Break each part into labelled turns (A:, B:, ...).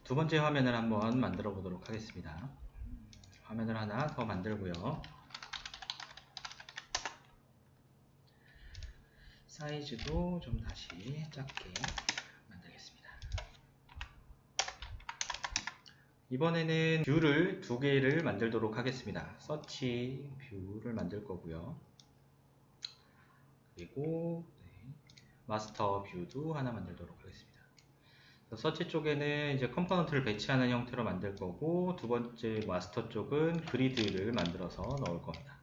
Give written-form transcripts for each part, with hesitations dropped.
A: 두 번째 화면을 한번 만들어 보도록 하겠습니다. 화면을 하나 더 만들고요. 사이즈도 좀 다시 작게 만들겠습니다. 이번에는 뷰를 두 개를 만들도록 하겠습니다. 서치 뷰를 만들 거고요. 그리고 마스터 뷰도 하나 만들도록 하겠습니다. 서치 쪽에는 이제 컴포넌트를 배치하는 형태로 만들 거고, 두 번째 마스터 쪽은 그리드를 만들어서 넣을 겁니다.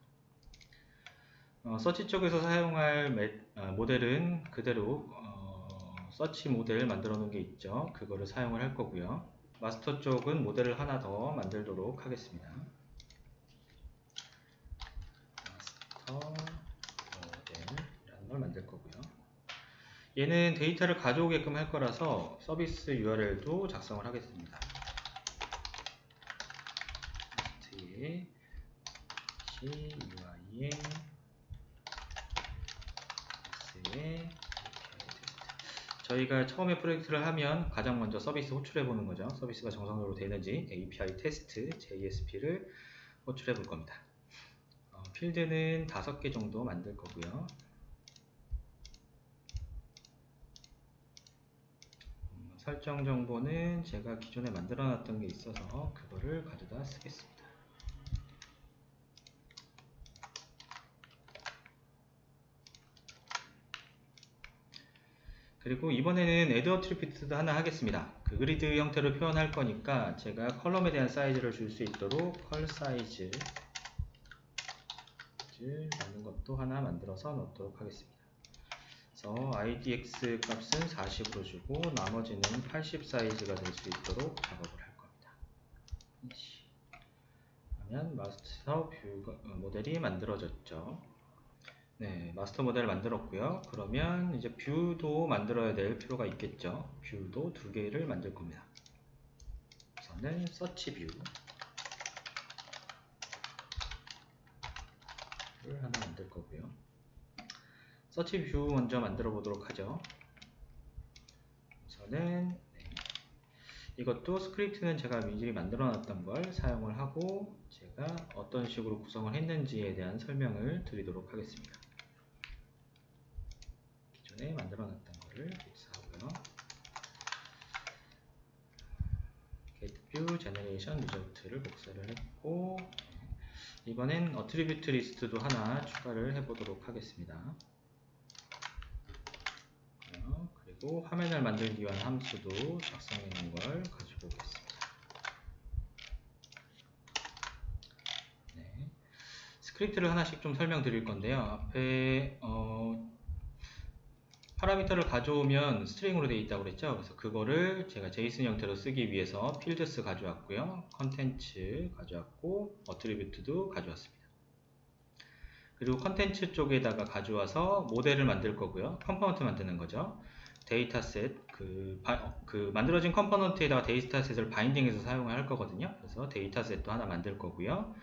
A: 서치 쪽에서 사용할 모델은 그대로 서치 모델 만들어 놓은 게 있죠. 그거를 사용을 할 거고요. 마스터 쪽은 모델을 하나 더 만들도록 하겠습니다. 마스터 모델이라는 걸 만들 거고요. 얘는 데이터를 가져오게끔 할 거라서 서비스 URL도 작성을 하겠습니다. 마스트에 UI에 저희가 처음에 프로젝트를 하면 가장 먼저 서비스 호출해 보는 거죠. 서비스가 정상적으로 되는지 API 테스트 JSP를 호출해 볼 겁니다. 필드는 5개 정도 만들 거고요. 설정 정보는 제가 기존에 만들어 놨던 게 있어서 그거를 가져다 쓰겠습니다. 그리고 이번에는 add attribute도 하나 하겠습니다. 그 그리드 형태로 표현할 거니까 제가 컬럼에 대한 사이즈를 줄 수 있도록 컬 사이즈 라는 것도 하나 만들어서 넣도록 하겠습니다. 그래서 idx 값은 40으로 주고 나머지는 80 사이즈가 될 수 있도록 작업을 할 겁니다. 그러면 마스터 뷰 모델이 만들어졌죠. 네, 마스터 모델을 만들었고요. 그러면 이제 뷰도 만들어야 될 필요가 있겠죠. 뷰도 2개를 만들 겁니다. 우선은 서치 뷰를 하나 만들 거고요. 서치 뷰 먼저 만들어 보도록 하죠. 우선은 이것도 스크립트는 제가 미리 만들어 놨던 걸 사용을 하고 제가 어떤 식으로 구성을 했는지에 대한 설명을 드리도록 하겠습니다. 기존에 만들어 놨던 거를 복사하고요. getView generation result를 복사를 했고, 이번엔 attribute list도 하나 추가를 해 보도록 하겠습니다. 그리고 화면을 만들기 위한 함수도 작성해 놓은 걸 가지고 오겠습니다. 네. 스크립트를 하나씩 좀 설명드릴 건데요. 앞에 파라미터를 가져오면 스트링으로 되어 있다고 그랬죠. 그래서 그거를 제가 제이슨 형태로 쓰기 위해서 필드스 가져왔고요, 컨텐츠 가져왔고, 어트리뷰트도 가져왔습니다. 그리고 컨텐츠 쪽에다가 가져와서 모델을 만들 거고요, 컴포넌트 만드는 거죠. 데이터셋, 만들어진 컴포넌트에다가 데이터셋을 바인딩해서 사용을 할 거거든요. 그래서 데이터셋도 하나 만들 거고요.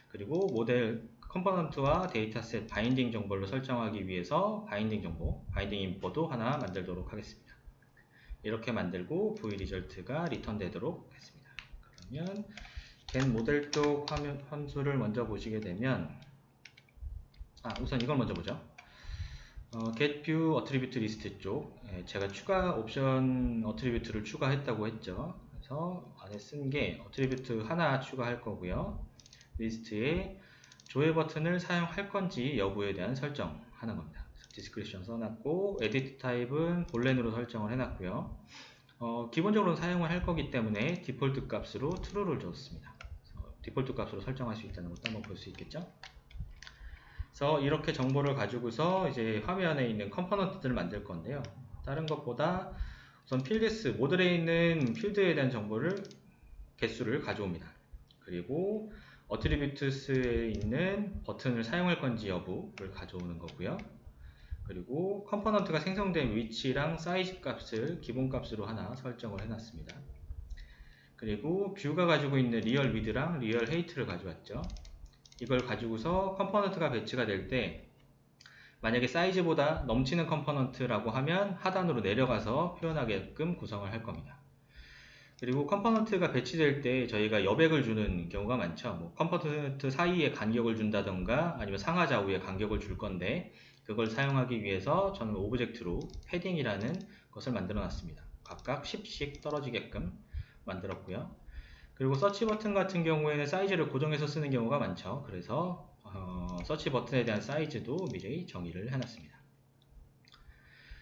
A: 그리고 모델 컴포넌트와 데이터셋 바인딩 정보를 설정하기 위해서 바인딩 정보, 바인딩 인포도 하나 만들도록 하겠습니다. 이렇게 만들고 v 리절트가 리턴 되도록 했습니다. 그러면 get 모델 쪽 함수를 먼저 보시게 되면, 우선 이걸 먼저 보죠. get view attribute list 쪽, 제가 추가 옵션 attribute를 추가했다고 했죠. 그래서 안에 쓴 게 attribute 하나 추가할 거고요. 리스트에 조회 버튼을 사용할 건지 여부에 대한 설정하는 겁니다. 디스크리션 써놨고, 에디트 타입은 볼렌으로 설정을 해놨고요. 기본적으로 사용을 할 거기 때문에 디폴트 값으로 true를 줬습니다. 디폴트 값으로 설정할 수 있다는 것도 한번 볼 수 있겠죠. 그래서 이렇게 정보를 가지고서 이제 화면에 있는 컴포넌트들을 만들 건데요. 다른 것보다 우선 필드스, 모델에 있는 필드에 대한 정보를 개수를 가져옵니다. 그리고 어트리뷰트스에 있는 버튼을 사용할 건지 여부를 가져오는 거고요. 그리고 컴포넌트가 생성된 위치랑 사이즈 값을 기본 값으로 하나 설정을 해놨습니다. 그리고 뷰가 가지고 있는 리얼 위드랑 리얼 헤이트를 가져왔죠. 이걸 가지고서 컴포넌트가 배치가 될 때 만약에 사이즈보다 넘치는 컴포넌트라고 하면 하단으로 내려가서 표현하게끔 구성을 할 겁니다. 그리고 컴포넌트가 배치될 때 저희가 여백을 주는 경우가 많죠. 뭐 컴포넌트 사이에 간격을 준다던가 아니면 상하 좌우에 간격을 줄 건데 그걸 사용하기 위해서 저는 오브젝트로 패딩이라는 것을 만들어 놨습니다. 각각 10씩 떨어지게끔 만들었고요. 그리고 서치 버튼 같은 경우에는 사이즈를 고정해서 쓰는 경우가 많죠. 그래서 서치 버튼에 대한 사이즈도 미리 정의를 해놨습니다.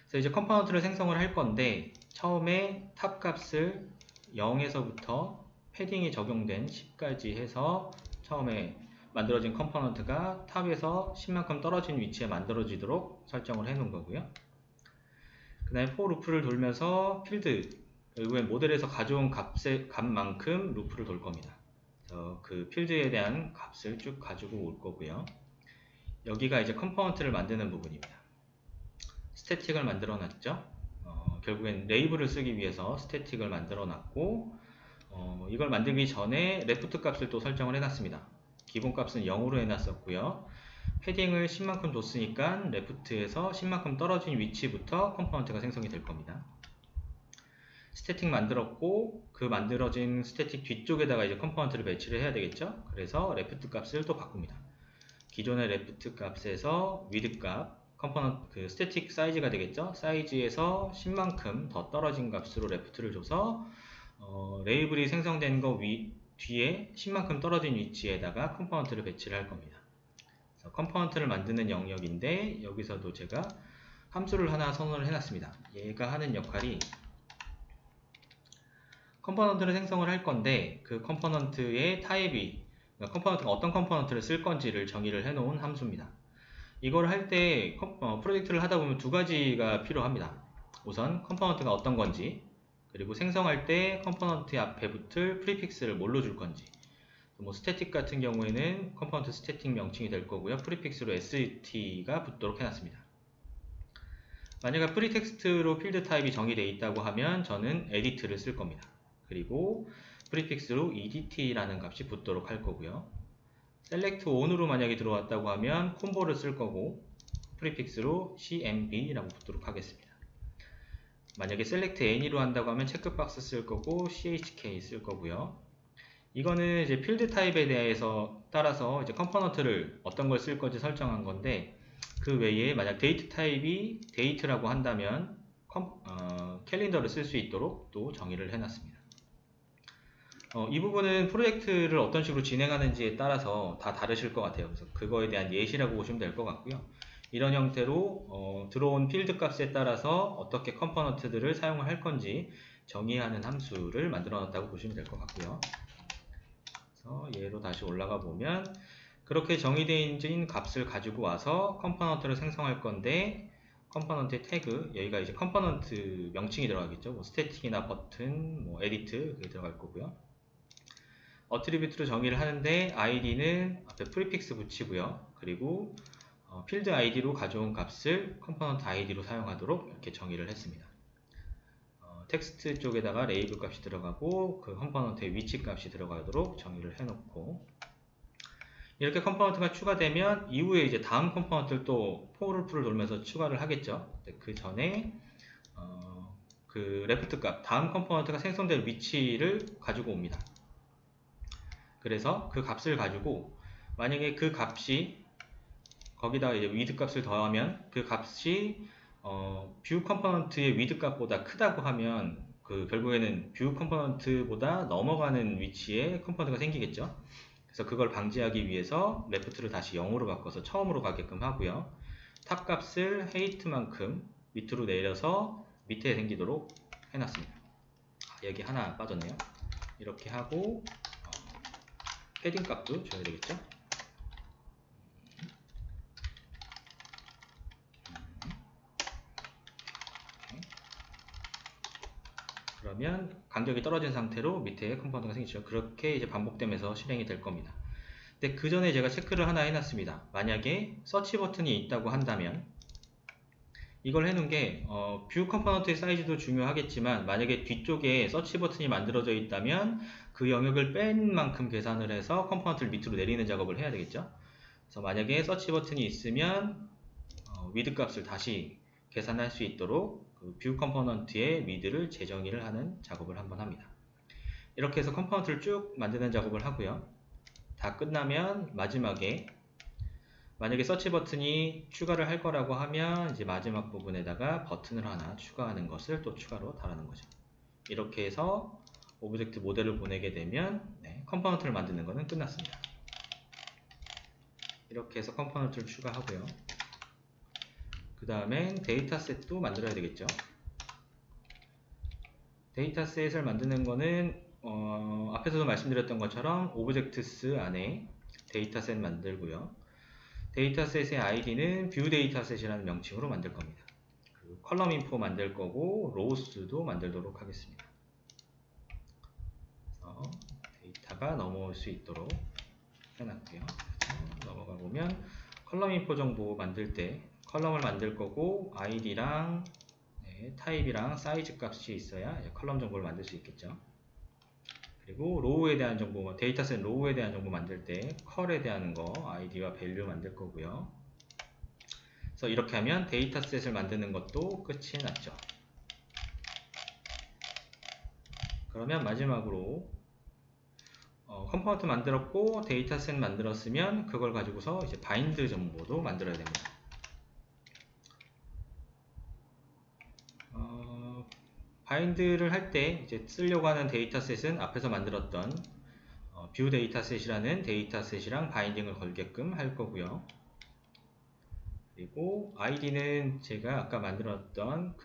A: 그래서 이제 컴포넌트를 생성을 할 건데 처음에 탑 값을 0에서부터 패딩이 적용된 10까지 해서 처음에 만들어진 컴포넌트가 탑에서 10만큼 떨어진 위치에 만들어지도록 설정을 해 놓은 거고요. 그 다음에 for 루프를 돌면서 필드, 결국엔 모델에서 가져온 값만큼 루프를 돌 겁니다. 그래서 그 필드에 대한 값을 쭉 가지고 올 거고요. 여기가 이제 컴포넌트를 만드는 부분입니다. 스태틱을 만들어 놨죠. 결국엔 레이블을 쓰기 위해서 스태틱을 만들어 놨고 이걸 만들기 전에 레프트 값을 또 설정을 해놨습니다. 기본 값은 0으로 해놨었고요. 패딩을 10만큼 줬으니까 레프트에서 10만큼 떨어진 위치부터 컴포넌트가 생성이 될 겁니다. 스태틱 만들었고 그 만들어진 스태틱 뒤쪽에다가 이제 컴포넌트를 배치를 해야 되겠죠. 그래서 레프트 값을 또 바꿉니다. 기존의 레프트 값에서 위드 값 컴포넌트 그 스태틱 사이즈가 되겠죠. 사이즈에서 10만큼 더 떨어진 값으로 레프트를 줘서 레이블이 생성된 거 뒤에 10만큼 떨어진 위치에다가 컴포넌트를 배치를 할 겁니다. 그래서 컴포넌트를 만드는 영역인데 여기서도 제가 함수를 하나 선언을 해놨습니다. 얘가 하는 역할이 컴포넌트를 생성을 할 건데 그 컴포넌트의 타입이 컴포넌트가 어떤 컴포넌트를 쓸 건지를 정의를 해놓은 함수입니다. 이걸 할 때 프로젝트를 하다 보면 두 가지가 필요합니다. 우선 컴포넌트가 어떤 건지 그리고 생성할 때 컴포넌트 앞에 붙을 프리픽스를 뭘로 줄 건지 뭐 스태틱 같은 경우에는 컴포넌트 스태틱 명칭이 될 거고요. 프리픽스로 st가 붙도록 해놨습니다. 만약에 프리텍스트로 필드 타입이 정의되어 있다고 하면 저는 edit를 쓸 겁니다. 그리고 프리픽스로 edt라는 값이 붙도록 할 거고요. select on으로 만약에 들어왔다고 하면 콤보를 쓸 거고 프리픽스로 cmb라고 붙도록 하겠습니다. 만약에 select any로 한다고 하면 체크박스 쓸 거고 chk 쓸 거고요. 이거는 이제 필드 타입에 대해서 따라서 이제 컴포넌트를 어떤 걸 쓸 건지 설정한 건데 그 외에 만약 데이트 타입이 데이트라고 한다면 캘린더를 쓸 수 있도록 또 정의를 해놨습니다. 이 부분은 프로젝트를 어떤 식으로 진행하는지에 따라서 다 다르실 것 같아요. 그래서 그거에 대한 예시라고 보시면 될 것 같고요. 이런 형태로 들어온 필드 값에 따라서 어떻게 컴포넌트들을 사용을 할 건지 정의하는 함수를 만들어 놨다고 보시면 될 것 같고요. 그래서 얘로 다시 올라가 보면 그렇게 정의되어 값을 가지고 와서 컴포넌트를 생성할 건데 컴포넌트의 태그, 여기가 이제 컴포넌트 명칭이 들어가겠죠. 뭐 스태틱이나 버튼, 뭐 에디트 그게 들어갈 거고요. 어트리뷰트로 정의를 하는데 id는 앞에 프리픽스 붙이고요. 그리고 필드 id로 가져온 값을 컴포넌트 id로 사용하도록 이렇게 정의를 했습니다. 텍스트 쪽에다가 레이블 값이 들어가고 그 컴포넌트의 위치 값이 들어가도록 정의를 해놓고 이렇게 컴포넌트가 추가되면 이후에 이제 다음 컴포넌트를 또 for 루프를 돌면서 추가를 하겠죠. 그 전에 그 레프트 값 다음 컴포넌트가 생성될 위치를 가지고 옵니다. 그래서 그 값을 가지고 만약에 그 값이 거기다가 이제 위드 값을 더하면 그 값이 뷰 컴포넌트의 위드 값보다 크다고 하면 그 결국에는 뷰 컴포넌트보다 넘어가는 위치에 컴포넌트가 생기겠죠. 그래서 그걸 방지하기 위해서 레프트를 다시 0으로 바꿔서 처음으로 가게끔 하고요. 탑 값을 헤이트만큼 밑으로 내려서 밑에 생기도록 해놨습니다. 여기 하나 빠졌네요. 이렇게 하고 패딩 값도 줘야 되겠죠. 그러면 간격이 떨어진 상태로 밑에 컴포넌트가 생기죠. 그렇게 이제 반복되면서 실행이 될 겁니다. 근데 그 전에 제가 체크를 하나 해놨습니다. 만약에 서치 버튼이 있다고 한다면 이걸 해놓은 게 뷰 컴포넌트의 사이즈도 중요하겠지만 만약에 뒤쪽에 서치 버튼이 만들어져 있다면 그 영역을 뺀 만큼 계산을 해서 컴포넌트를 밑으로 내리는 작업을 해야 되겠죠. 그래서 만약에 서치 버튼이 있으면 위드 값을 다시 계산할 수 있도록 그 뷰 컴포넌트의 위드를 재정의를 하는 작업을 한번 합니다. 이렇게 해서 컴포넌트를 쭉 만드는 작업을 하고요. 다 끝나면 마지막에 만약에 서치 버튼이 추가를 할 거라고 하면 이제 마지막 부분에다가 버튼을 하나 추가하는 것을 또 추가로 달아는 거죠. 이렇게 해서 오브젝트 모델을 보내게 되면 컴포넌트를 만드는 것은 끝났습니다. 이렇게 해서 컴포넌트를 추가하고요. 그 다음엔 데이터셋도 만들어야 되겠죠. 데이터셋을 만드는 거는 앞에서도 말씀드렸던 것처럼 오브젝트스 안에 데이터셋 만들고요. 데이터셋의 아이디는 뷰 데이터셋이라는 명칭으로 만들 겁니다. 그리고 컬럼 인포 만들 거고 로우스도 만들도록 하겠습니다. 그래서 데이터가 넘어올 수 있도록 해놨고요. 넘어가 보면 컬럼 인포 정보 만들 때 컬럼을 만들 거고 아이디랑 타입이랑 사이즈 값이 있어야 컬럼 정보를 만들 수 있겠죠. 그리고 로우에 대한 정보, 데이터셋 로우에 대한 정보 만들 때 컬에 대한 거 아이디와 밸류 만들 거고요. 그래서 이렇게 하면 데이터셋을 만드는 것도 끝이 났죠. 그러면 마지막으로 컴포넌트 만들었고 데이터셋 만들었으면 그걸 가지고서 이제 바인드 정보도 만들어야 됩니다. 바인드를 할 때 이제 쓰려고 하는 데이터셋은 앞에서 만들었던 뷰 데이터셋이라는 데이터셋이랑 바인딩을 걸게끔 할 거고요. 그리고 아이디는 제가 아까 만들었던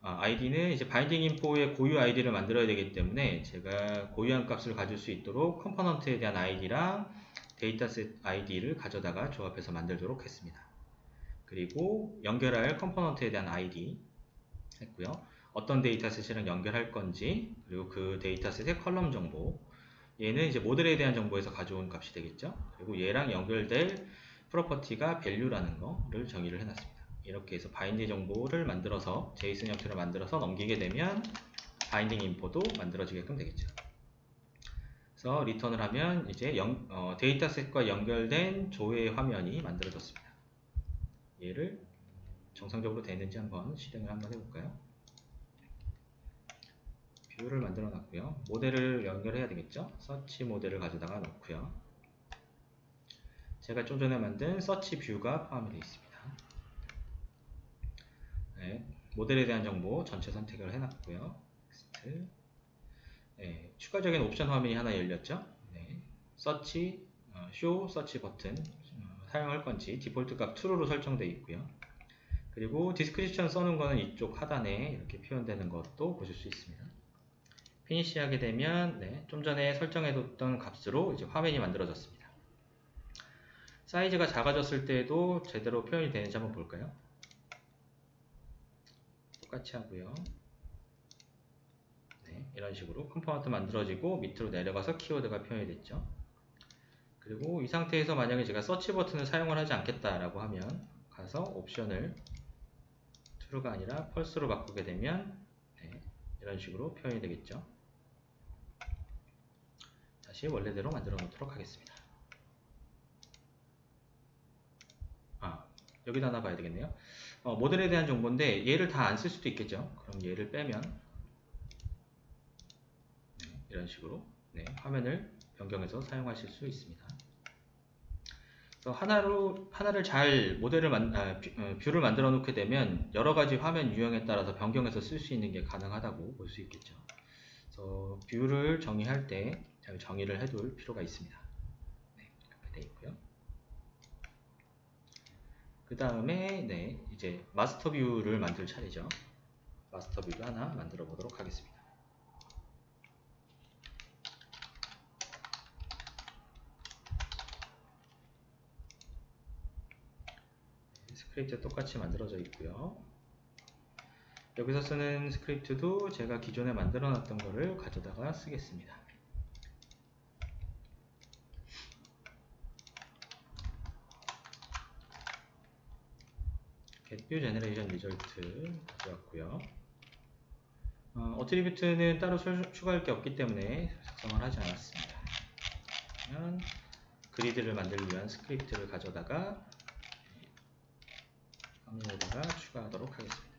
A: 아이디는 이제 바인딩 인포의 고유 아이디를 만들어야 되기 때문에 제가 고유한 값을 가질 수 있도록 컴포넌트에 대한 아이디랑 데이터셋 아이디를 가져다가 조합해서 만들도록 했습니다. 그리고 연결할 컴포넌트에 대한 아이디 했고요. 어떤 데이터셋이랑 연결할 건지, 그리고 그 데이터셋의 컬럼 정보, 얘는 이제 모델에 대한 정보에서 가져온 값이 되겠죠. 그리고 얘랑 연결될 프로퍼티가 value라는 거를 정의를 해놨습니다. 이렇게 해서 바인딩 정보를 만들어서 JSON 형태로 만들어서 넘기게 되면 바인딩 인포도 만들어지게끔 되겠죠. 그래서 리턴을 하면 이제 데이터셋과 연결된 조회 화면이 만들어졌습니다. 얘를 정상적으로 되는지 한번 실행을 한번 해볼까요? 뷰를 만들어 놨고요. 모델을 연결해야 되겠죠? 서치 모델을 가져다가 놓고요. 제가 좀 전에 만든 서치 뷰가 포함이 되어 있습니다. 네, 모델에 대한 정보 전체 선택을 해놨고요. 넥스트. 네, 추가적인 옵션 화면이 하나 열렸죠? 네, 서치, 쇼 서치 버튼 사용할 건지 디폴트 값 true로 설정되어 있고요. 그리고 디스크립션 써놓은 거는 이쪽 하단에 이렇게 표현되는 것도 보실 수 있습니다. 피니시 하게 되면 좀 전에 설정해뒀던 값으로 이제 화면이 만들어졌습니다. 사이즈가 작아졌을 때도 제대로 표현이 되는지 한번 볼까요? 똑같이 하고요. 이런 식으로 컴포넌트 만들어지고 밑으로 내려가서 키워드가 표현이 됐죠. 그리고 이 상태에서 만약에 제가 서치 버튼을 사용을 하지 않겠다라고 하면 가서 옵션을 true가 아니라 false로 바꾸게 되면 이런 식으로 표현이 되겠죠. 다시 원래대로 만들어 놓도록 하겠습니다. 여기다 하나 봐야 되겠네요. 모델에 대한 정보인데 얘를 다 안 쓸 수도 있겠죠. 그럼 얘를 빼면 이런 식으로 화면을 변경해서 사용하실 수 있습니다. 그래서 하나를 잘 뷰를 만들어 놓게 되면 여러가지 화면 유형에 따라서 변경해서 쓸 수 있는 게 가능하다고 볼 수 있겠죠. 그래서 뷰를 정의할 때 잘 정의를 해둘 필요가 있습니다. 이렇게 되어 있고요. 그 다음에 이제 마스터 뷰를 만들 차례죠. 마스터 뷰를 하나 만들어 보도록 하겠습니다. 스크립트 똑같이 만들어져 있고요. 여기서 쓰는 스크립트도 제가 기존에 만들어 놨던 거를 가져다가 쓰겠습니다. getView generation result 가져왔고요. 어트리뷰트는 따로 추가할 게 없기 때문에 작성을 하지 않았습니다. 그러면 그리드를 만들기 위한 스크립트를 가져다가 화면에다가 추가하도록 하겠습니다.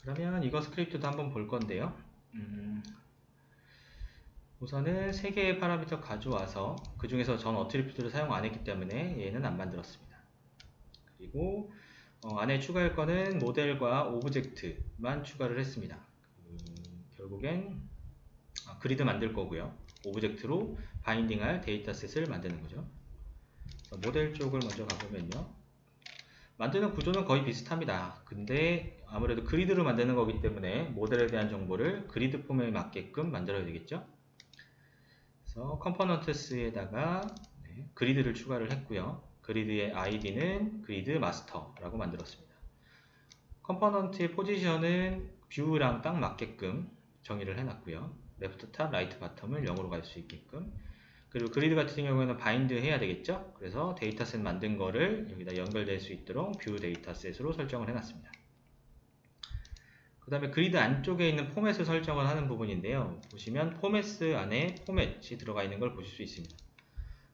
A: 그러면 이거 스크립트도 한번 볼 건데요. 우선은 3개의 파라미터 가져와서 그 중에서 전 어트리뷰트를 사용 안 했기 때문에 얘는 안 만들었습니다. 그리고 안에 추가할 거는 모델과 오브젝트만 추가를 했습니다. 결국엔 그리드 만들 거고요. 오브젝트로 바인딩할 데이터셋을 만드는 거죠. 모델 쪽을 먼저 가보면요. 만드는 구조는 거의 비슷합니다. 근데 아무래도 그리드로 만드는 거기 때문에 모델에 대한 정보를 그리드 폼에 맞게끔 만들어야 되겠죠. 그래서 컴포넌트스에다가 그리드를 추가를 했고요. 그리드의 아이디는 그리드 마스터라고 만들었습니다. 컴포넌트의 포지션은 뷰랑 딱 맞게끔 정의를 해놨고요. 레프트 탑, 라이트 바텀을 0으로 갈 수 있게끔. 그리고 그리드 같은 경우에는 바인드 해야 되겠죠. 그래서 데이터셋 만든 거를 여기다 연결될 수 있도록 뷰 데이터셋으로 설정을 해놨습니다. 그 다음에 그리드 안쪽에 있는 포맷을 설정을 하는 부분인데요. 보시면 포맷 안에 포맷이 들어가 있는 걸 보실 수 있습니다.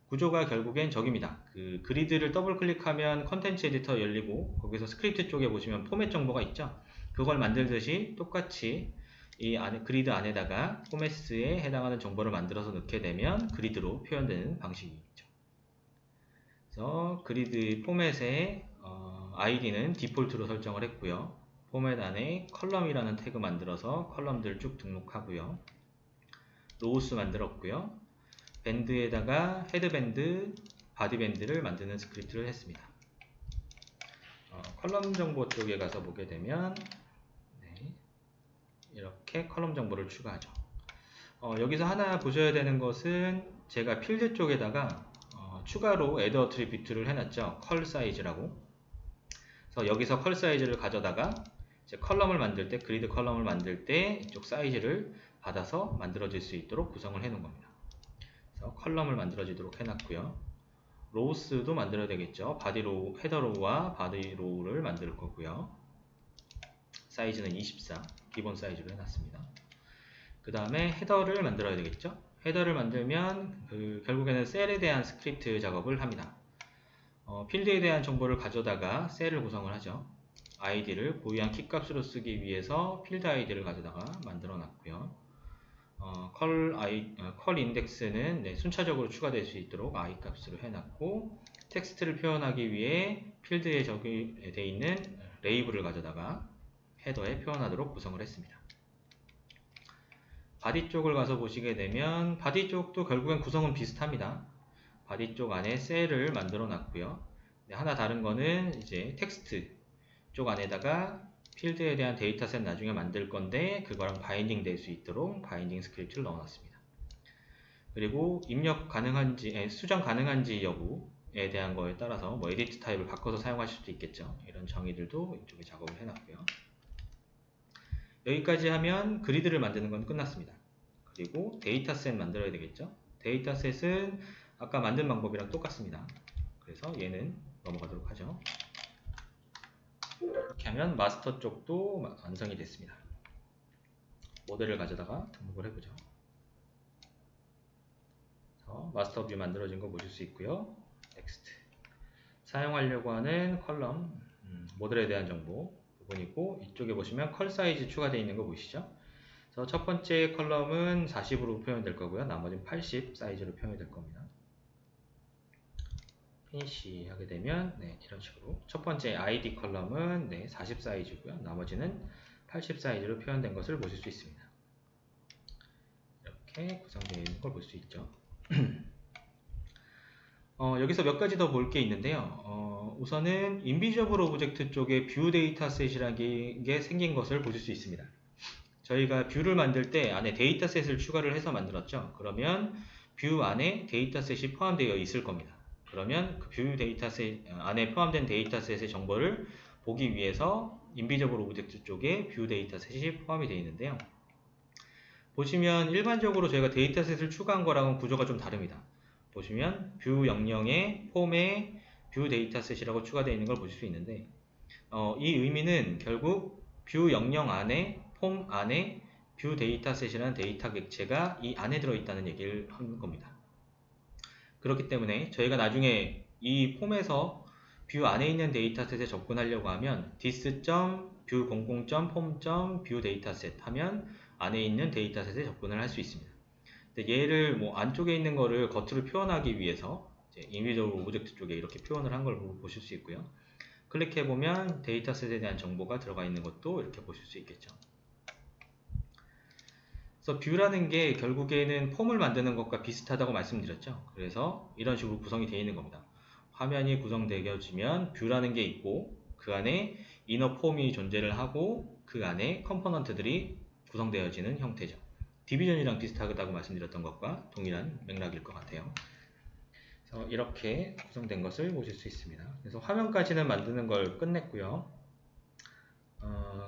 A: 구조가 결국엔 저기입니다. 그 그리드를 더블 클릭하면 컨텐츠 에디터 열리고 거기서 스크립트 쪽에 보시면 포맷 정보가 있죠. 그걸 만들듯이 똑같이 이 안에 그리드 안에다가 포맷에 해당하는 정보를 만들어서 넣게 되면 그리드로 표현되는 방식이죠. 그래서 그리드 포맷의 아이디는 디폴트로 설정을 했고요. 포맷 안에 컬럼이라는 태그 만들어서 컬럼들 쭉 등록하고요. 로우스 만들었고요. 밴드에다가 헤드밴드, 바디밴드를 만드는 스크립트를 했습니다. 컬럼 정보 쪽에 가서 보게 되면 이렇게 컬럼 정보를 추가하죠. 여기서 하나 보셔야 되는 것은 제가 필드 쪽에다가 추가로 애드 어트리뷰트를 해놨죠. 컬 사이즈라고. 그래서 여기서 컬 사이즈를 가져다가 이제 컬럼을 만들 때, 그리드 컬럼을 만들 때 이쪽 사이즈를 받아서 만들어질 수 있도록 구성을 해놓은 겁니다. 그래서 컬럼을 만들어지도록 해놨고요. 로우스도 만들어야 되겠죠. 바디 로우, 헤더 로우와 바디 로우를 만들 거고요. 사이즈는 24 기본 사이즈로 해놨습니다. 그 다음에 헤더를 만들어야 되겠죠. 헤더를 만들면 결국에는 셀에 대한 스크립트 작업을 합니다. 필드에 대한 정보를 가져다가 셀을 구성을 하죠. 아이디를 고유한 키값으로 쓰기 위해서 필드 아이디를 가져다가 만들어 놨고요. 컬 인덱스는 순차적으로 추가될 수 있도록 i 값으로 해놨고, 텍스트를 표현하기 위해 필드에 적용되어 있는 레이블을 가져다가 헤더에 표현하도록 구성을 했습니다. 바디 쪽을 가서 보시게 되면 바디 쪽도 결국엔 구성은 비슷합니다. 바디 쪽 안에 셀을 만들어 놨고요. 하나 다른 거는 이제 텍스트 쪽 안에다가 필드에 대한 데이터셋 나중에 만들 건데 그거랑 바인딩 될 수 있도록 바인딩 스크립트를 넣어 놨습니다. 그리고 입력 가능한지, 수정 가능한지 여부에 대한 거에 따라서 뭐 에디트 타입을 바꿔서 사용하실 수도 있겠죠. 이런 정의들도 이쪽에 작업을 해 놨고요. 여기까지 하면 그리드를 만드는 건 끝났습니다. 그리고 데이터셋 만들어야 되겠죠. 데이터셋은 아까 만든 방법이랑 똑같습니다. 그래서 얘는 넘어가도록 하죠. 이렇게 하면 마스터 쪽도 완성이 됐습니다. 모델을 가져다가 등록을 해보죠. 마스터 뷰 만들어진 거 보실 수 있고요. 넥스트. 사용하려고 하는 컬럼, 모델에 대한 정보 부분이고, 이쪽에 보시면 컬 사이즈 추가되어 있는 거 보이시죠? 그래서 첫 번째 컬럼은 40으로 표현될 거고요. 나머지는 80 사이즈로 표현될 겁니다. 피니시 하게 되면 이런 식으로 첫 번째 ID 컬럼은 40 사이즈고요. 나머지는 80 사이즈로 표현된 것을 보실 수 있습니다. 이렇게 구성되어 있는 걸 볼 수 있죠. 여기서 몇 가지 더 볼 게 있는데요. 우선은 인비저블 오브젝트 쪽에 뷰 데이터셋이라는 게 생긴 것을 보실 수 있습니다. 저희가 뷰를 만들 때 안에 데이터셋을 추가를 해서 만들었죠. 그러면 뷰 안에 데이터셋이 포함되어 있을 겁니다. 그러면 그 뷰 데이터셋 안에 포함된 데이터셋의 정보를 보기 위해서 인비저블 오브젝트 쪽에 뷰 데이터셋이 포함이 되어 있는데요. 보시면 일반적으로 저희가 데이터셋을 추가한 거랑은 구조가 좀 다릅니다. 보시면 뷰 영역에 폼에 뷰 데이터셋이라고 추가되어 있는 걸 보실 수 있는데, 이 의미는 결국 뷰 영역 안에 폼 안에 뷰 데이터셋이라는 데이터 객체가 이 안에 들어있다는 얘기를 하는 겁니다. 그렇기 때문에 저희가 나중에 이 폼에서 뷰 안에 있는 데이터셋에 접근하려고 하면 this.뷰 view 00.form.view dataset 하면 안에 있는 데이터셋에 접근을 할 수 있습니다. 근데 얘를 뭐 안쪽에 있는 거를 겉으로 표현하기 위해서 인비저블 오브젝트 쪽에 이렇게 표현을 한 걸 보실 수 있고요. 클릭해보면 데이터셋에 대한 정보가 들어가 있는 것도 이렇게 보실 수 있겠죠. 그래서 뷰라는 게 결국에는 폼을 만드는 것과 비슷하다고 말씀드렸죠. 그래서 이런 식으로 구성이 되어 있는 겁니다. 화면이 구성되어지면 뷰라는 게 있고 그 안에 이너 폼이 존재를 하고 그 안에 컴포넌트들이 구성되어지는 형태죠. 디비전이랑 비슷하다고 말씀드렸던 것과 동일한 맥락일 것 같아요. 그래서 이렇게 구성된 것을 보실 수 있습니다. 그래서 화면까지는 만드는 걸 끝냈고요.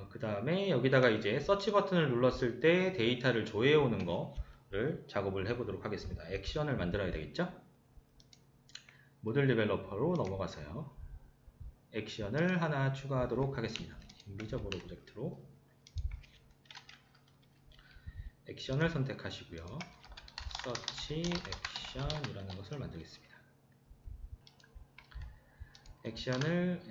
A: 그 다음에 여기다가 이제 서치 버튼을 눌렀을 때 데이터를 조회해 오는 거를 작업을 해보도록 하겠습니다. 액션을 만들어야 되겠죠? 모델 디벨로퍼로 넘어가서요. 액션을 하나 추가하도록 하겠습니다. 인비저블 오브젝트로 액션을 선택하시고요. 서치 액션이라는 것을 만들겠습니다. 액션을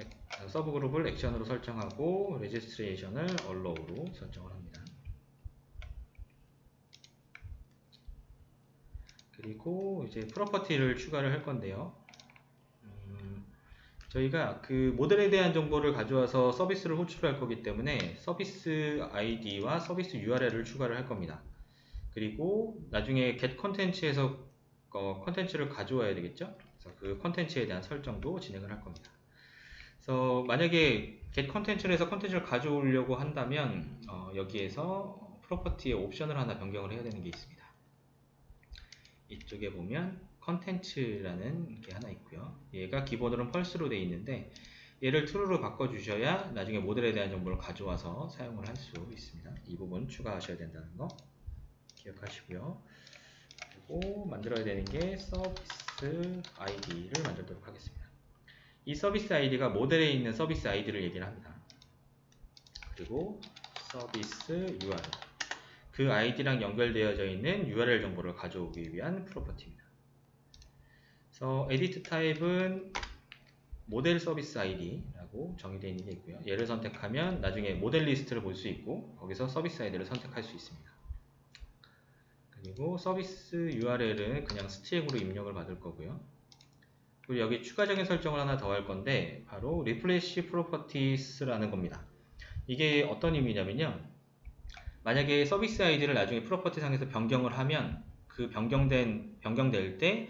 A: 서브 그룹을 액션으로 설정하고 레지스트레이션을 allow로 설정을 합니다. 그리고 이제 프로퍼티를 추가를 할 건데요. 저희가 그 모델에 대한 정보를 가져와서 서비스를 호출할 거기 때문에 서비스 ID와 서비스 URL을 추가를 할 겁니다. 그리고 나중에 get content에서 컨텐츠를 가져와야 되겠죠? 그래서 그 컨텐츠에 대한 설정도 진행을 할 겁니다. 그래서 만약에 get content를 해서 컨텐츠를 가져오려고 한다면 여기에서 프로퍼티의 옵션을 하나 변경을 해야 되는 게 있습니다. 이쪽에 보면 컨텐츠라는 게 하나 있고요. 얘가 기본으로는 펄스로 되어 있는데 얘를 true로 바꿔주셔야 나중에 모델에 대한 정보를 가져와서 사용을 할 수 있습니다. 이 부분 추가하셔야 된다는 거 기억하시고요. 그리고 만들어야 되는 게 서비스 ID를 만들도록 하겠습니다. 이 서비스 ID가 모델에 있는 서비스 ID를 얘기를 합니다. 그리고 서비스 URL 그 ID랑 연결되어져 있는 URL 정보를 가져오기 위한 프로퍼티입니다. 그래서 edit 타입은 모델 서비스 ID라고 정의되어 있는 게 있고요. 얘를 선택하면 나중에 모델 리스트를 볼 수 있고 거기서 서비스 ID를 선택할 수 있습니다. 그리고 서비스 URL은 그냥 스트링으로 입력을 받을 거고요. 그리고 여기 추가적인 설정을 하나 더 할 건데 바로 Refresh Properties라는 겁니다. 이게 어떤 의미냐면요. 만약에 서비스 아이디를 나중에 프로퍼티 상에서 변경을 하면 그 변경될 때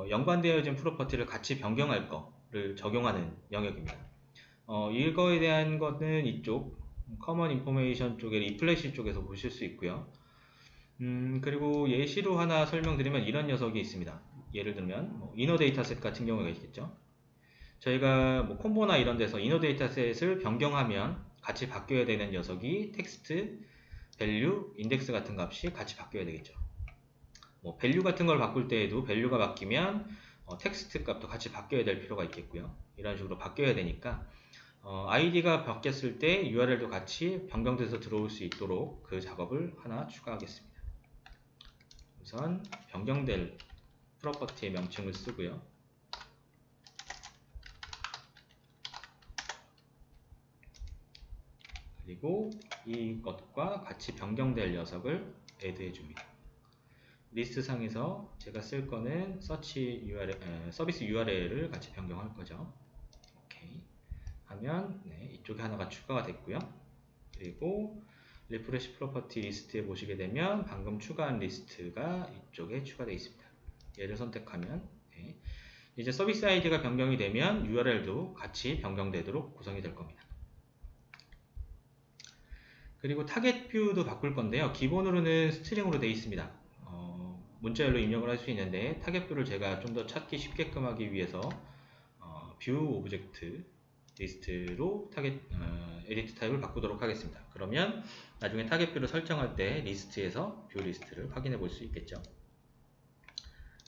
A: 연관되어진 프로퍼티를 같이 변경할 거를 적용하는 영역입니다. 이거에 대한 거는 이쪽 커먼 인포메이션 쪽에 리플래시 쪽에서 보실 수 있고요. 그리고 예시로 하나 설명드리면 이런 녀석이 있습니다. 예를 들면 이너 데이터셋 같은 경우가 있겠죠. 저희가 콤보나 이런 데서 이너 데이터셋을 변경하면 같이 바뀌어야 되는 녀석이 텍스트, 밸류, 인덱스 같은 값이 같이 바뀌어야 되겠죠. 밸류 같은 걸 바꿀 때에도 밸류가 바뀌면 텍스트 값도 같이 바뀌어야 될 필요가 있겠고요. 이런 식으로 바뀌어야 되니까 ID가 바뀌었을 때 URL도 같이 변경돼서 들어올 수 있도록 그 작업을 하나 추가하겠습니다. 우선 변경될 프로퍼티의 명칭을 쓰고요. 그리고 이것과 같이 변경될 녀석을 add 해줍니다. 리스트 상에서 제가 쓸 거는 서치 URL, 서비스 URL을 같이 변경할 거죠. 오케이. 하면 이쪽에 하나가 추가가 됐고요. 그리고 리프레시 프로퍼티 리스트에 보시게 되면 방금 추가한 리스트가 이쪽에 추가되어 있습니다. 얘를 선택하면 이제 서비스 아이디가 변경이 되면 URL도 같이 변경되도록 구성이 될 겁니다. 그리고 타겟 뷰도 바꿀 건데요. 기본으로는 스트링으로 되어 있습니다. 문자열로 입력을 할 수 있는데 타겟 뷰를 제가 좀 더 찾기 쉽게끔 하기 위해서 뷰 오브젝트 리스트로 타겟 에디트 타입을 바꾸도록 하겠습니다. 그러면 나중에 타겟 뷰를 설정할 때 리스트에서 뷰 리스트를 확인해 볼 수 있겠죠.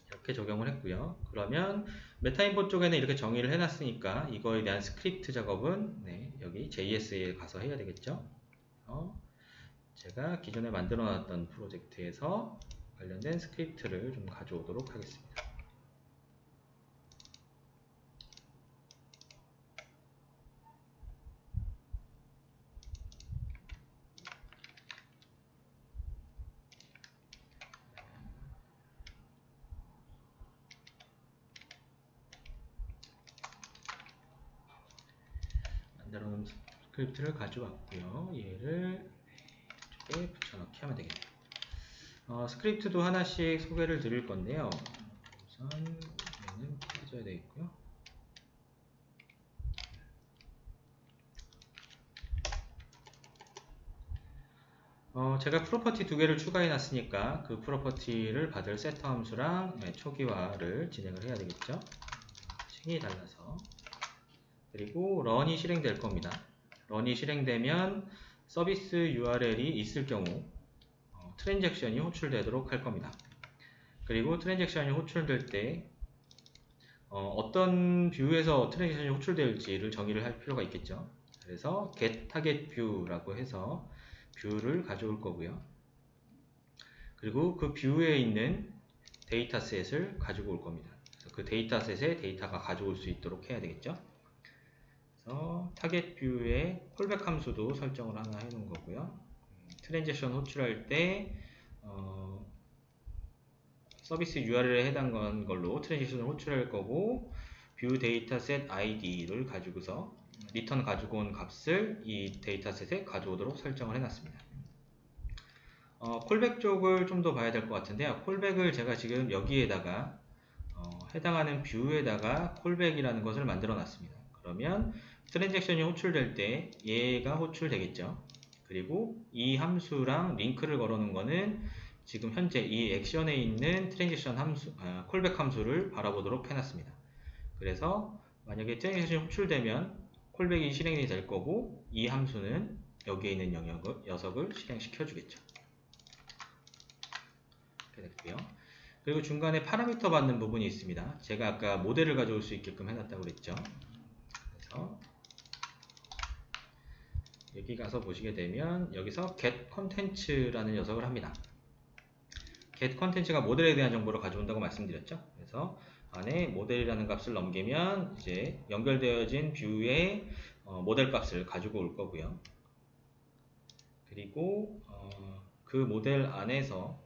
A: 이렇게 적용을 했고요. 그러면 메타인포 쪽에는 이렇게 정의를 해놨으니까 이거에 대한 스크립트 작업은 여기 JS에 가서 해야 되겠죠. 제가 기존에 만들어 놨던 프로젝트에서 관련된 스크립트를 좀 가져오도록 하겠습니다. 다룬 스크립트를 가져왔고요. 얘를 이쪽에 붙여넣기 하면 되겠네요. 스크립트도 하나씩 소개를 드릴 건데요. 우선 얘는 켜져야 되겠고요. 제가 프로퍼티 두 개를 추가해 놨으니까 그 프로퍼티를 받을 세터 함수랑 초기화를 진행을 해야 되겠죠. 층이 달라서. 그리고 런이 실행될 겁니다. 런이 실행되면 서비스 URL이 있을 경우 트랜잭션이 호출되도록 할 겁니다. 그리고 트랜잭션이 호출될 때 어떤 뷰에서 트랜잭션이 호출될지를 정의를 할 필요가 있겠죠. 그래서 get target view라고 해서 뷰를 가져올 거고요. 그리고 그 뷰에 있는 데이터셋을 가지고 올 겁니다. 그 데이터셋에 데이터가 가져올 수 있도록 해야 되겠죠. 그래서 타겟 뷰에 콜백 함수도 설정을 하나 해 놓은 거고요. 트랜잭션 호출할 때 서비스 URL에 해당한 걸로 트랜잭션을 호출할 거고, 뷰 데이터셋 ID를 가지고서 리턴 가지고 온 값을 이 데이터셋에 가져오도록 설정을 해놨습니다. 콜백 쪽을 좀 더 봐야 될 것 같은데요. 콜백을 제가 지금 여기에다가 해당하는 뷰에다가 콜백이라는 것을 만들어 놨습니다. 그러면 트랜잭션이 호출될 때 얘가 호출되겠죠. 그리고 이 함수랑 링크를 걸어 놓은 거는 지금 현재 이 액션에 있는 트랜잭션 함수, 콜백 함수를 바라보도록 해놨습니다. 그래서 만약에 트랜잭션이 호출되면 콜백이 실행이 될 거고, 이 함수는 여기에 있는 녀석을 실행시켜 주겠죠. 이렇게 됐고요. 그리고 중간에 파라미터 받는 부분이 있습니다. 제가 아까 모델을 가져올 수 있게끔 해놨다고 그랬죠. 그래서 여기 가서 보시게 되면 여기서 get content라는 녀석을 합니다. get content가 모델에 대한 정보를 가져온다고 말씀드렸죠. 그래서 안에 모델이라는 값을 넘기면 이제 연결되어진 뷰의 모델 값을 가지고 올 거고요. 그리고 그 모델 안에서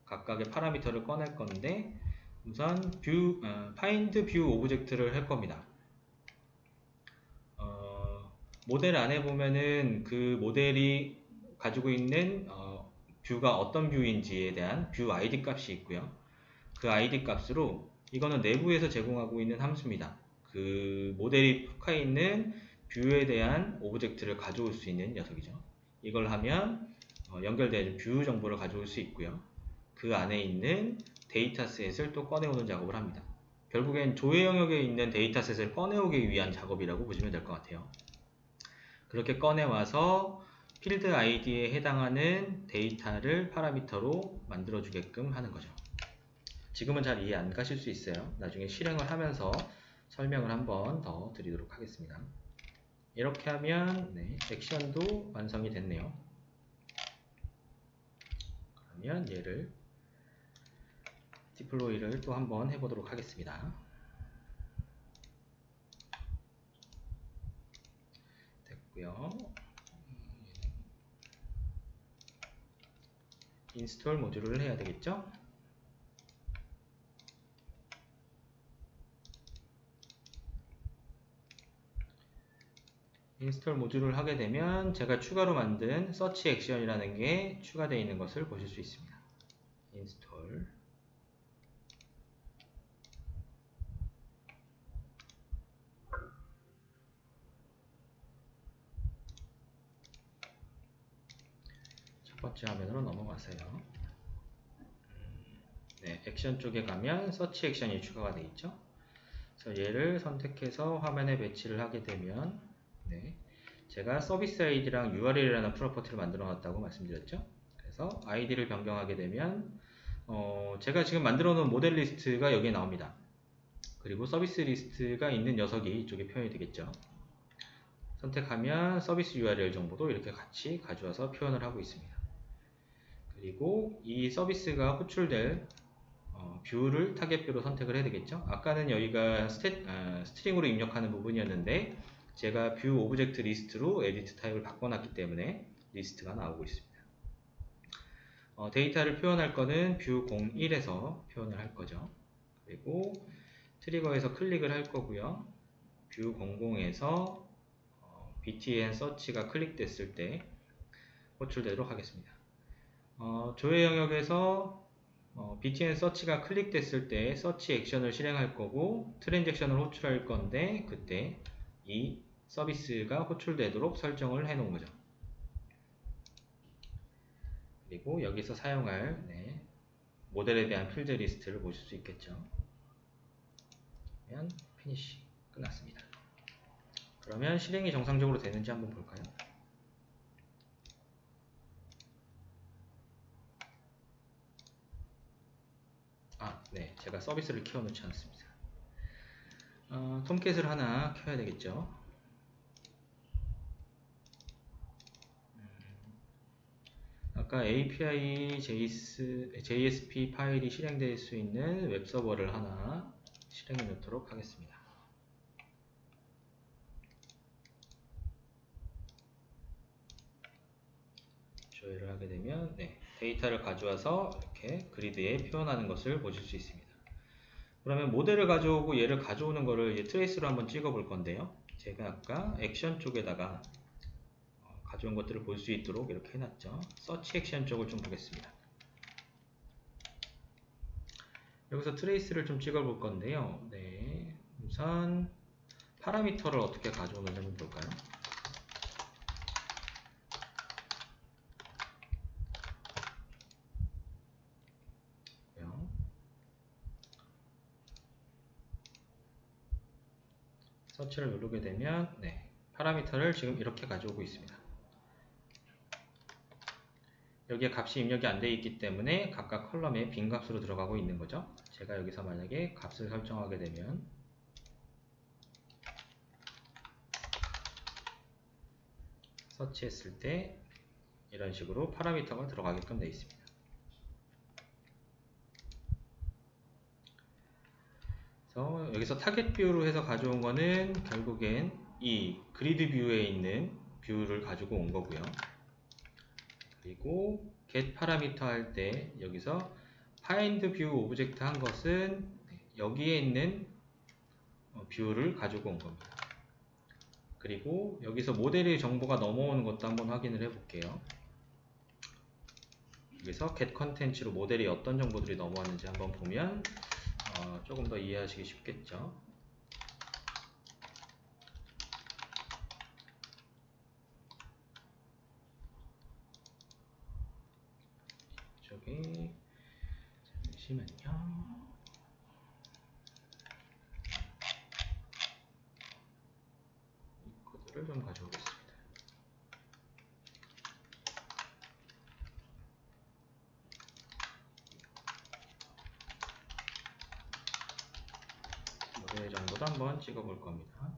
A: 각각의 파라미터를 꺼낼 건데, 우선 find view 오브젝트를 할 겁니다. 모델 안에 보면은 그 모델이 가지고 있는 뷰가 어떤 뷰인지에 대한 뷰 ID 값이 있고요. 그 ID 값으로 이거는 내부에서 제공하고 있는 함수입니다. 그 모델이 속해 있는 뷰에 대한 오브젝트를 가져올 수 있는 녀석이죠. 이걸 하면 연결된 뷰 정보를 가져올 수 있고요. 그 안에 있는 데이터셋을 또 꺼내오는 작업을 합니다. 결국엔 조회 영역에 있는 데이터셋을 꺼내오기 위한 작업이라고 보시면 될 것 같아요. 그렇게 꺼내와서 필드 아이디에 해당하는 데이터를 파라미터로 만들어주게끔 하는 거죠. 지금은 잘 이해 안 가실 수 있어요. 나중에 실행을 하면서 설명을 한번 더 드리도록 하겠습니다. 이렇게 하면 액션도 완성이 됐네요. 그러면 얘를 디플로이를 또 한번 해보도록 하겠습니다. 됐고요. 인스톨 모듈을 해야 되겠죠? 인스톨 모듈을 하게 되면 제가 추가로 만든 서치 액션이라는 게 추가되어 있는 것을 보실 수 있습니다. 인스톨. 첫 번째 화면으로 넘어가세요. 네, 액션 쪽에 가면 서치 액션이 추가가 되어 있죠. 그래서 얘를 선택해서 화면에 배치를 하게 되면 제가 서비스 아이디랑 URL이라는 프로퍼티를 만들어 놨다고 말씀드렸죠. 그래서 아이디를 변경하게 되면 제가 지금 만들어 놓은 모델 리스트가 여기에 나옵니다. 그리고 서비스 리스트가 있는 녀석이 이쪽에 표현이 되겠죠. 선택하면 서비스 URL 정보도 이렇게 같이 가져와서 표현을 하고 있습니다. 그리고 이 서비스가 호출될 뷰를 타겟 뷰로 선택을 해야 되겠죠. 아까는 여기가 스트링으로 입력하는 부분이었는데 제가 뷰 오브젝트 리스트로 에디트 타입을 바꿔놨기 때문에 리스트가 나오고 있습니다. 데이터를 표현할 거는 뷰 01에서 표현을 할 거죠. 그리고 트리거에서 클릭을 할 거고요. 뷰 00에서 btn 서치가 클릭됐을 때 호출되도록 하겠습니다. 조회 영역에서 btn 서치가 클릭됐을 때 서치 액션을 실행할 거고 트랜잭션을 호출할 건데 그때 이 서비스가 호출되도록 설정을 해 놓은 거죠. 그리고 여기서 사용할 모델에 대한 필드 리스트를 보실 수 있겠죠. 그러면 피니시 끝났습니다. 그러면 실행이 정상적으로 되는지 한번 볼까요? 네, 제가 서비스를 키워놓지 않습니다. 톰캣을 하나 켜야 되겠죠. 아까 API JSP 파일이 실행될 수 있는 웹서버를 하나 실행해 놓도록 하겠습니다. 조회를 하게 되면 데이터를 가져와서 이렇게 그리드에 표현하는 것을 보실 수 있습니다. 그러면 모델을 가져오고 얘를 가져오는 거를 이제 트레이스로 한번 찍어 볼 건데요. 제가 아까 액션 쪽에다가 가져온 것들을 볼 수 있도록 이렇게 해놨죠. 서치 액션 쪽을 좀 보겠습니다. 여기서 트레이스를 좀 찍어 볼 건데요. 우선 파라미터를 어떻게 가져오는지 한번 볼까요? 서치를 누르게 되면 파라미터를 지금 이렇게 가져오고 있습니다. 여기에 값이 입력이 안 되어 있기 때문에 각각 컬럼에 빈 값으로 들어가고 있는 거죠. 제가 여기서 만약에 값을 설정하게 되면 서치했을 때 이런 식으로 파라미터가 들어가게끔 되어 있습니다. 그래서 여기서 타겟 뷰로 해서 가져온 거는 결국엔 이 그리드 뷰에 있는 뷰를 가지고 온 거고요. 그리고 get 파라미터 할 때 여기서 find view 오브젝트 한 것은 여기에 있는 뷰를 가지고 온 겁니다. 그리고 여기서 모델의 정보가 넘어오는 것도 한번 확인을 해 볼게요. 여기서 get content로 모델이 어떤 정보들이 넘어왔는지 한번 보면 조금 더 이해하시기 쉽겠죠. 이쪽에 잠시만요. 이 코드를 좀 가져오겠습니다. 모델 정보도 한번 찍어볼 겁니다.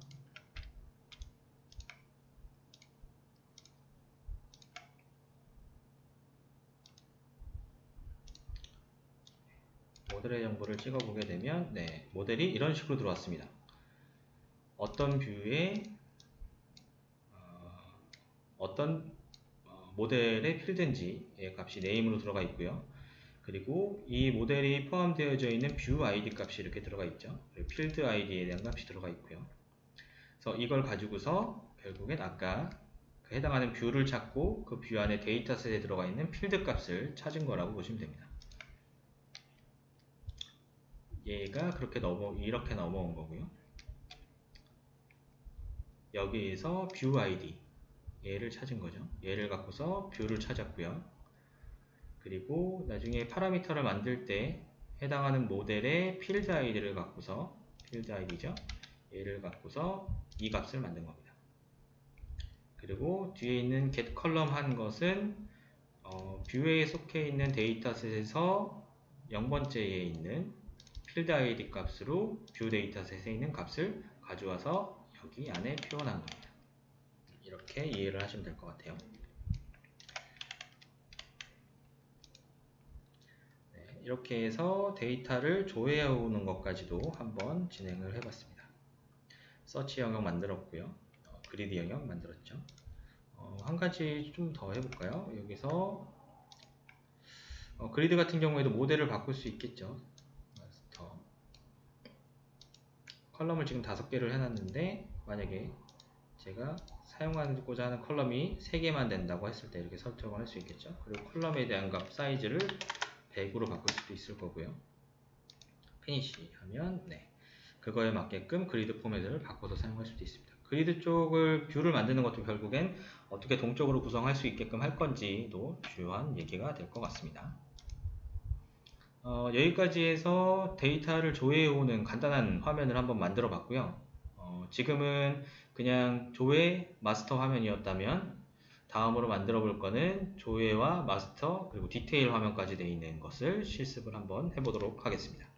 A: 모델의 정보를 찍어보게 되면 모델이 이런 식으로 들어왔습니다. 어떤 뷰에 어떤 모델의 필드인지의 값이 네임으로 들어가 있고요. 그리고 이 모델이 포함되어져 있는 뷰 아이디 값이 이렇게 들어가 있죠. 그리고 필드 아이디에 대한 값이 들어가 있고요. 그래서 이걸 가지고서 결국엔 아까 그 해당하는 뷰를 찾고 그 뷰 안에 데이터셋에 들어가 있는 필드 값을 찾은 거라고 보시면 됩니다. 얘가 그렇게 이렇게 넘어온 거고요. 여기에서 뷰 아이디 얘를 찾은 거죠. 얘를 갖고서 뷰를 찾았고요. 그리고 나중에 파라미터를 만들 때 해당하는 모델의 필드 아이디를 갖고서 필드 아이디죠. 얘를 갖고서 이 값을 만든 겁니다. 그리고 뒤에 있는 get 컬럼 한 것은 뷰에 속해 있는 데이터셋에서 0번째에 있는 필드 아이디 값으로 뷰 데이터셋에 있는 값을 가져와서 여기 안에 표현한 겁니다. 이렇게 이해를 하시면 될 것 같아요. 이렇게 해서 데이터를 조회해 오는 것까지도 한번 진행을 해봤습니다. 서치 영역 만들었고요. 그리드 영역 만들었죠. 한 가지 좀 더 해볼까요? 여기서 그리드 같은 경우에도 모델을 바꿀 수 있겠죠. 컬럼을 지금 5개를 해놨는데 만약에 제가 사용하고자 하는 컬럼이 3개만 된다고 했을 때 이렇게 설정을 할 수 있겠죠. 그리고 컬럼에 대한 값 사이즈를 100으로 바꿀 수도 있을 거고요. 피니시 하면 그거에 맞게끔 그리드 포맷을 바꿔서 사용할 수도 있습니다. 그리드 쪽을 뷰를 만드는 것도 결국엔 어떻게 동적으로 구성할 수 있게끔 할 건지도 주요한 얘기가 될 것 같습니다. 여기까지 해서 데이터를 조회해 오는 간단한 화면을 한번 만들어 봤고요. 지금은 그냥 조회 마스터 화면이었다면 다음으로 만들어 볼 거는 조회와 마스터 그리고 디테일 화면까지 되어 있는 것을 실습을 한번 해보도록 하겠습니다.